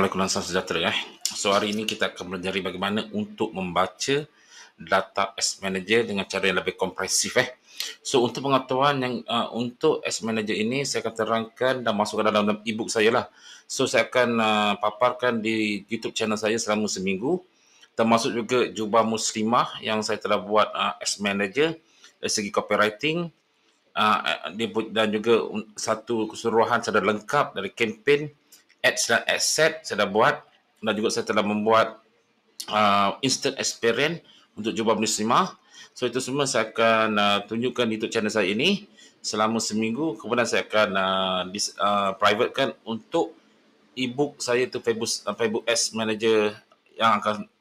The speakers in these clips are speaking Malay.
Assalamualaikum dan salam sejahtera. So hari ini kita akan belajar bagaimana untuk membaca data Ads Manager dengan cara yang lebih komprehensif. So untuk pengetahuan yang untuk Ads Manager ini saya akan terangkan dan masukkan dalam e-book saya lah. So saya akan paparkan di YouTube channel saya selama seminggu, termasuk juga Jubah Muslimah yang saya telah buat Ads Manager dari segi copywriting, dan juga satu keseluruhan secara lengkap dari campaign, ads dan asset saya dah buat, dan juga saya telah membuat instant experience untuk Jubah Muslimah. So itu semua saya akan tunjukkan di YouTube channel saya ini selama seminggu. Kemudian saya akan privatekan untuk e-book saya tu Facebook Ads Manager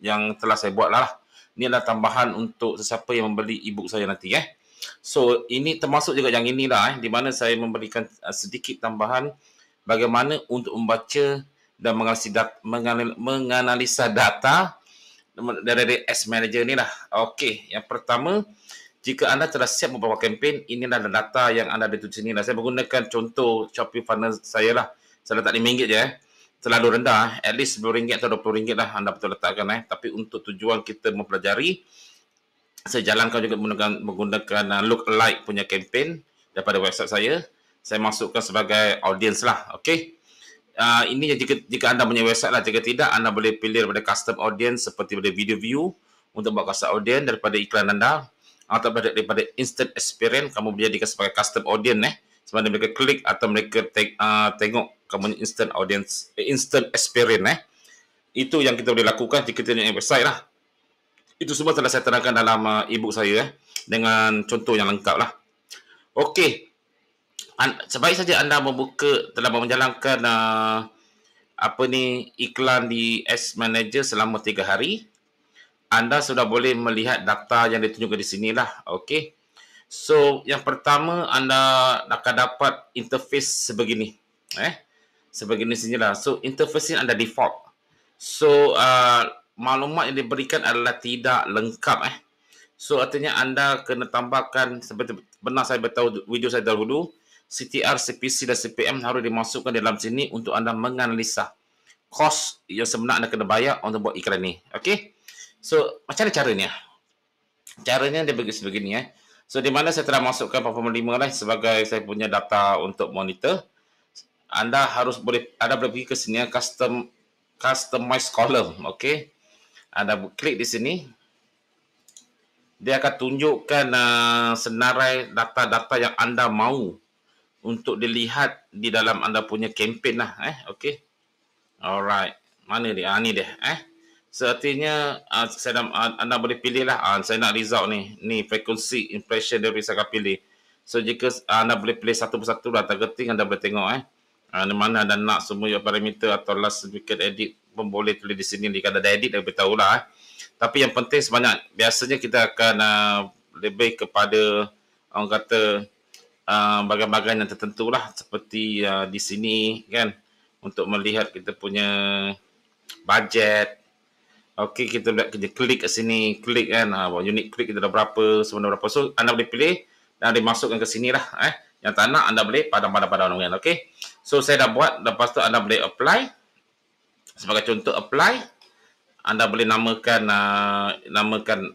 yang telah saya buat lah. Ini adalah tambahan untuk sesiapa yang membeli e-book saya nanti. So ini termasuk juga yang inilah di mana saya memberikan sedikit tambahan bagaimana untuk membaca dan menganalisa data dari Ads Manager ni lah. Okey, yang pertama, jika anda telah siap membawa kempen, inilah data yang anda ada di sini lah. Saya menggunakan contoh Shopee funnel saya lah. Saya letak RM5 je terlalu rendah, at least RM10 atau RM20 lah anda betul letakkan. Tapi untuk tujuan kita mempelajari, saya jalankan juga menggunakan lookalike punya campaign daripada website saya. Saya masukkan sebagai audience lah. Okey. Ini jika anda punya website lah. Jika tidak, anda boleh pilih daripada custom audience seperti pada video view untuk buat custom audience daripada iklan anda, atau daripada instant experience kamu boleh jadikan sebagai custom audience sebab mereka klik atau mereka tengok kamu instant audience, instant experience Itu yang kita boleh lakukan jika kita punya website lah. Itu semua telah saya terangkan dalam e-book saya dengan contoh yang lengkap lah. Okey. Sebaik saja anda telah menjalankan iklan di Ads Manager selama 3 hari, anda sudah boleh melihat data yang ditunjukkan di sini lah. Okey. So yang pertama, anda akan dapat interface sebegini. Sebegini sinilah. So interface ini anda default. So maklumat yang diberikan adalah tidak lengkap. So artinya anda kena tambahkan, seperti pernah saya beritahu video saya dahulu, CTR, CPC dan CPM harus dimasukkan dalam sini untuk anda menganalisa kos yang sebenar anda kena bayar untuk buat iklan ni. Okey. So macam mana caranya? Caranya dia begini So di mana saya telah masukkan 45 lah sebagai saya punya data untuk monitor. Anda boleh pergi ke sini customize column. Okey. Anda klik di sini. Dia akan tunjukkan senarai data-data yang anda mahu untuk dilihat di dalam anda punya campaign lah. Okey. Alright. Mana dia? Ni dia. So artinya anda boleh pilih lah. Saya nak result ni. Ni frekuensi impression dari saya akan pilih. So jika anda boleh pilih satu persatu lah, targeting anda boleh tengok di mana anda nak semua parameter atau last sedikit edit pun boleh tulis di sini. Jika ada edit, anda beritahu lah. Tapi yang penting biasanya kita akan lebih kepada orang kata bagian-bagian yang tertentu lah, seperti di sini kan, untuk melihat kita punya budget. Okey, kita klik ke sini, klik kan, unit klik kita dah berapa, sebenarnya berapa. So anda boleh pilih dan dimasukkan ke sini lah. Yang tak nak anda boleh padam-padam kan. Okey. So saya dah buat, lepas tu anda boleh apply. Sebagai contoh apply, anda boleh namakan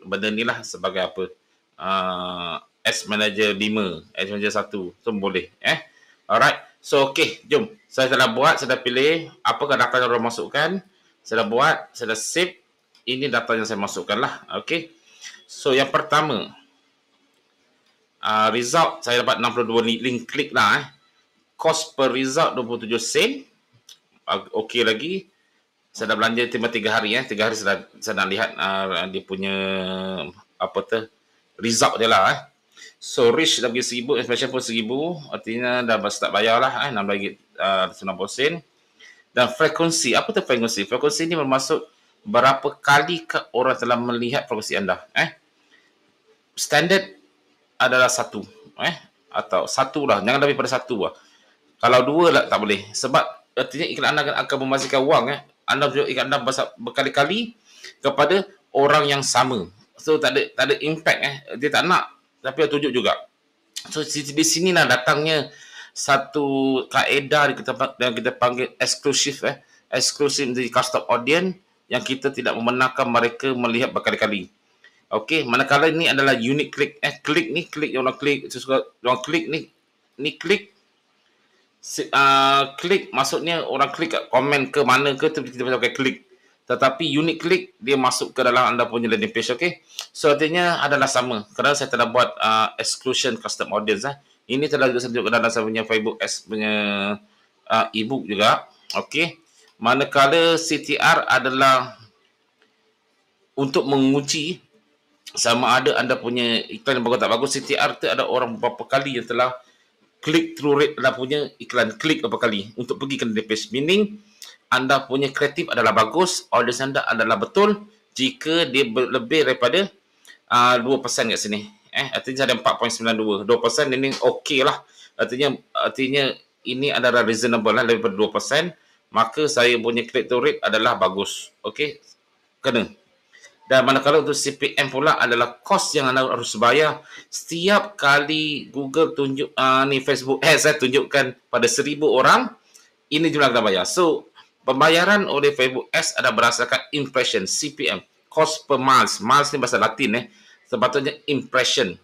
benda ni lah sebagai apa? Ads Manager 5, Ads Manager 1. So boleh. Alright. So okey, jom. Saya telah buat, saya dah pilih apakah data yang orang masukkan. Saya dah buat, saya dah save. Ini data yang saya masukkan lah. Okey. So yang pertama, result saya dapat 62 link klik lah. Cost per result 27 sen. Okey lagi. Saya dah belanja 3 hari 3 hari saya nak lihat dia punya result dia lah. So reach dah pergi 1000, expression pun 1000, artinya dah start bayar lah 90 sen. Dan frekuensi, apa tu frekuensi? Frekuensi ni bermaksud berapa kali orang telah melihat frekuensi anda. Standard adalah 1 atau 1 lah, jangan lebih pada 1 lah. Kalau 2 lah tak boleh, sebab artinya iklan anda akan menghasilkan wang. Anda tunjuk iklan anda berkali-kali kepada orang yang sama. So tak ada impact. Dia tak nak, tapi dia tunjuk juga. So di sinilah datangnya satu kaedah yang kita panggil eksklusif eksklusif di custom audience yang kita tidak membenarkan mereka melihat berkali-kali. Okey, manakala ini adalah unique click. Klik ni, klik yang orang klik, orang klik ni klik, klik maksudnya orang klik kat komen ke mana ke tu kita pakai klik. Tetapi unique click dia masuk ke dalam anda punya landing page, okey. So artinya adalah sama. Kerana saya telah buat exclusion custom audience Ini telah juga saya tunjukkan dalam saya punya Facebook punya ebook juga. Okey. Manakala CTR adalah untuk menguji sama ada anda punya iklan yang bagus tak bagus. CTR tu ada orang berapa kali yang telah click through rate anda punya iklan, klik berapa kali untuk pergi ke landing page. Meaning anda punya kreatif adalah bagus, audience anda adalah betul jika dia lebih daripada 2% kat sini. Artinya ada 4.92. 2% ini okey lah. Artinya ini adalah reasonable lah, lebih daripada 2%. Maka saya punya click through rate adalah bagus. Okey, kena. Dan manakala untuk CPM pula adalah kos yang anda harus bayar setiap kali Google tunjuk ni Facebook saya tunjukkan pada 1,000 orang, ini jumlah yang anda bayar. So pembayaran oleh Facebook Ads ada berdasarkan impression, CPM, cost per miles. Miles ni bahasa Latin sepatutnya impression.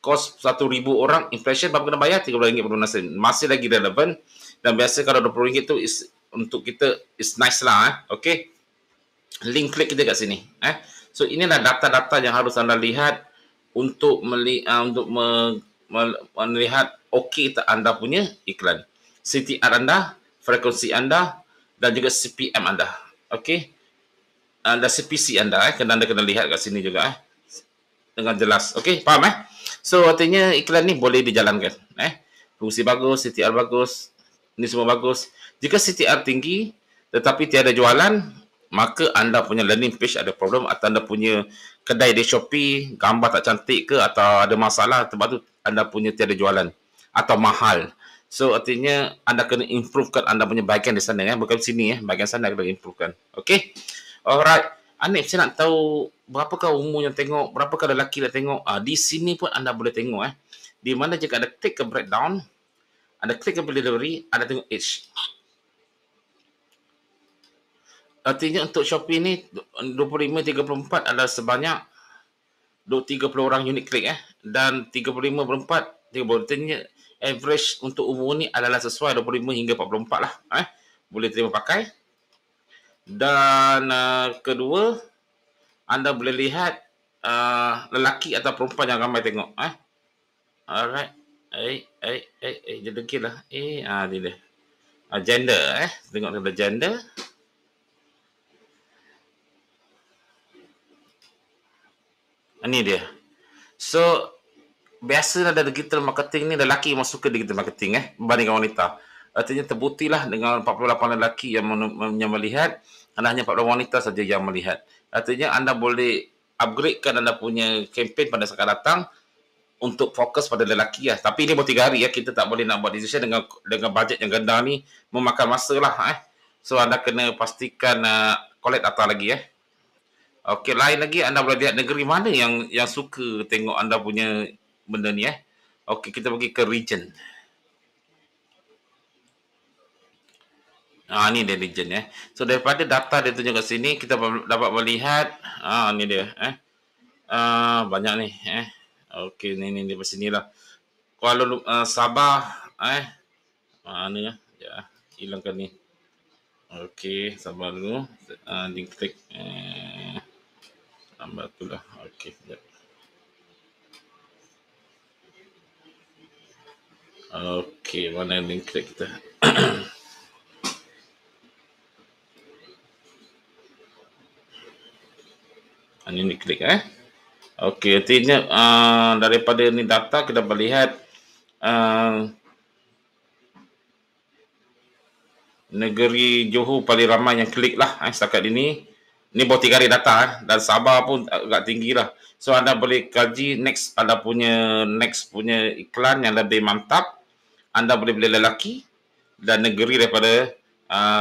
Kos 1,000 orang, impression berapa kena bayar? RM30.50. Masih lagi relevan. Dan biasa kalau RM20 tu untuk kita is nice lah. Okay, link klik kita kat sini. So inilah data-data yang harus anda lihat untuk melihat okey tak anda punya iklan. CTR anda, frekuensi anda dan juga CPM anda. Okey. Dan CPC anda kena anda kena lihat kat sini juga dengan jelas. Okey, faham So artinya iklan ni boleh dijalankan. Fungsi bagus, CTR bagus, ni semua bagus. Jika CTR tinggi tetapi tiada jualan, maka anda punya landing page ada problem atau anda punya kedai di Shopee gambar tak cantik ke atau ada masalah sebab tu anda punya tiada jualan atau mahal. So artinya anda kena improvekan anda punya bahagian di sana bukan sini bahagian sana kena improvekan. Okey. Alright. Anip, saya nak tahu berapakah umur yang tengok, berapakah lelaki yang tengok. Di sini pun anda boleh tengok di mana jika ada klik ke breakdown, ada klik ke delivery, ada tengok age. Artinya untuk Shopee ni 25-34 adalah sebanyak 30 orang unit klik dan 35-44 artinya average untuk umur ni adalah sesuai 25 hingga 44 lah boleh terima pakai. Dan kedua, anda boleh lihat lelaki atau perempuan yang ramai tengok alright. Dia dengki lah ni dia gender tengok ada gender. Ini dia. So biasalah dari digital marketing ni lelaki yang suka digital marketing berbandingkan wanita. Artinya terbuktilah dengan 48 lelaki yang melihat, hanya 48 wanita saja yang melihat. Artinya anda boleh upgradekan anda punya kempen pada saat datang untuk fokus pada lelaki Tapi ini baru 3 hari kita tak boleh nak buat decision dengan bajet yang rendah ni, memakan masa lah So anda kena pastikan collect data lagi Okey, lain lagi anda boleh lihat negeri mana yang suka tengok anda punya benda ni Okey, kita pergi ke region. Ni dia region So daripada data dia tunjuk kat sini kita dapat melihat ni dia banyak ni Okey, ni di sinilah. Kuala Sabah mana ya hilangkan ni. Okey, sabar dulu. Link klik tambah tu lah. Okey, sekejap. Okey, mana link klik kita? Ini klik Okey, artinya daripada ni data kita dapat lihat negeri Johor paling ramai yang klik lah setakat ini. Ni baru 3 hari data dan Sabah pun agak tinggi lah. So anda boleh kaji next punya iklan yang lebih mantap. Anda boleh beli lelaki dan negeri daripada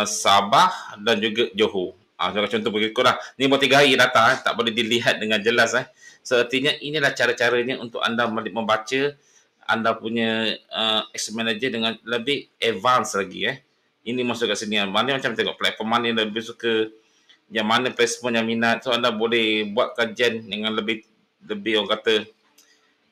Sabah dan juga Johor. Contoh begitu lah. Ni baru 3 hari data tak boleh dilihat dengan jelas So artinya inilah cara-caranya untuk anda membaca anda punya Ads Manager dengan lebih advance lagi ini masuk kat sini. Mana macam tengok platform mana yang lebih suka, yang mana placement yang minat. So anda boleh buat kajian dengan lebih orang kata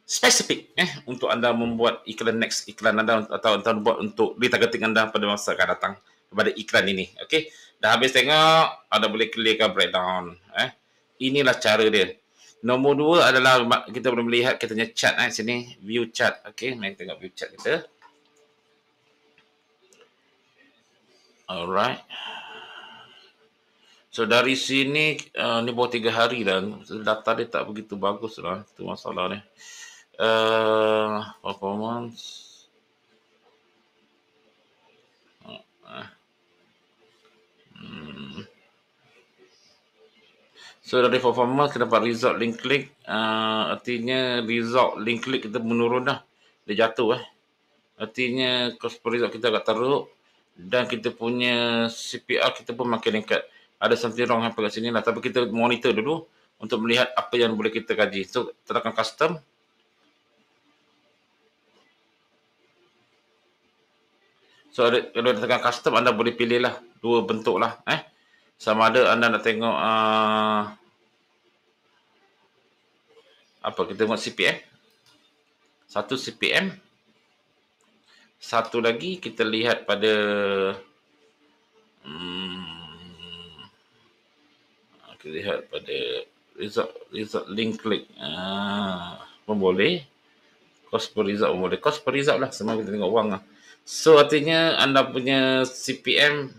spesifik untuk anda membuat iklan next iklan anda atau anda buat untuk retargeting anda pada masa akan datang kepada iklan ini. Okey. Dah habis tengok, anda boleh clearkan breakdown. Inilah cara dia. Nombor 2 adalah kita boleh melihat kita punya chart sini, view chart. Okey, mari tengok view chart kita. Alright. So dari sini ni baru 3 hari dah. Data dia tak begitu bagus lah. Itu masalah ni. Performance. So dari performance kita dapat result link click. Artinya result link click kita menurun dah. Dia jatuh Artinya cost per result kita agak teruk. Dan kita punya CPR kita pun makin meningkat. Ada something wrong kat sini lah. Tapi kita monitor dulu untuk melihat apa yang boleh kita kaji. So tekan custom. So kalau tekan custom, anda boleh pilih lah dua bentuk lah. Sama ada anda nak tengok apa kita tengok CPM. Satu CPM. Satu lagi kita lihat pada kita lihat pada result link click. Pun boleh. Cost per result pun boleh. Cost per result lah. Semua kita tengok wang lah. So artinya anda punya CPM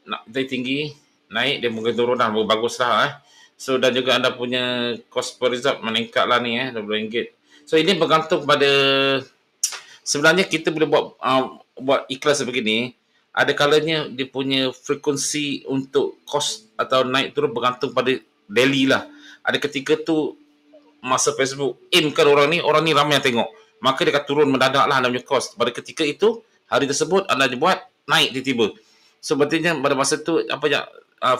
nak tinggi, naik dia mungkin turun dah, bagus lah So dan juga anda punya cost per result meningkat lah ni RM20. So ini bergantung pada, sebenarnya kita boleh buat iklan sebegini. Ada kalanya dia punya frekuensi untuk cost atau naik turun bergantung pada daily lah. Ada ketika tu masa Facebook aim kan orang ni ramai yang tengok, maka dia akan turun mendadak lah anda punya cost. Pada ketika itu, hari tersebut anda buat naik tiba-tiba. So berarti pada masa tu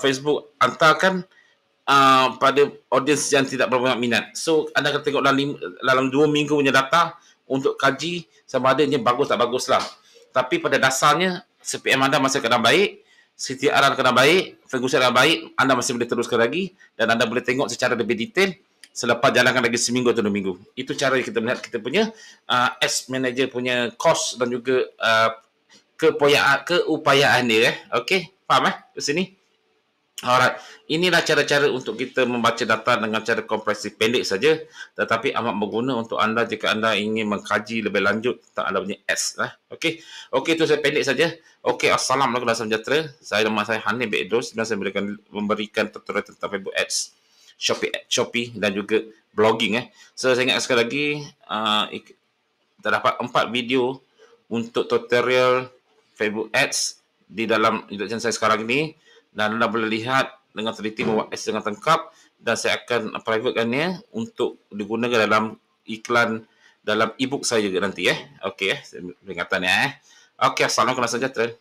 Facebook hantarkan pada audiens yang tidak berapa minat. So anda akan tengok dalam 2 minggu punya data untuk kaji sama ada dia bagus tak bagus lah. Tapi pada dasarnya CPM anda masih kena baik, CTR anda kena baik, frequency anda baik, anda masih boleh teruskan lagi dan anda boleh tengok secara lebih detail selepas jalankan lagi seminggu atau 2 minggu. Itu cara kita melihat kita punya ads manager punya cost dan juga keupayaan dia. Okey, faham ke sini? Alright, inilah cara-cara untuk kita membaca data dengan cara komprehensif pendek saja, tetapi amat berguna untuk anda jika anda ingin mengkaji lebih lanjut tentang anda punya ads. Okey, itu saya pendek saja. Okey, assalamualaikum warahmatullahi wabarakatuh. Nama saya Hanif bin Idrus dan saya memberikan tutorial tentang Facebook Ads, Shopee dan juga blogging. So saya ingat sekali lagi, terdapat 4 video untuk tutorial Facebook Ads di dalam YouTube channel saya sekarang ini. Dan anda boleh lihat dengan teliti membuat ads dengan lengkap dan saya akan privatekannya untuk digunakan dalam iklan dalam ebook saya juga nanti Okey, peringatan Okey, assalamualaikum warahmatullahi wabarakatuh.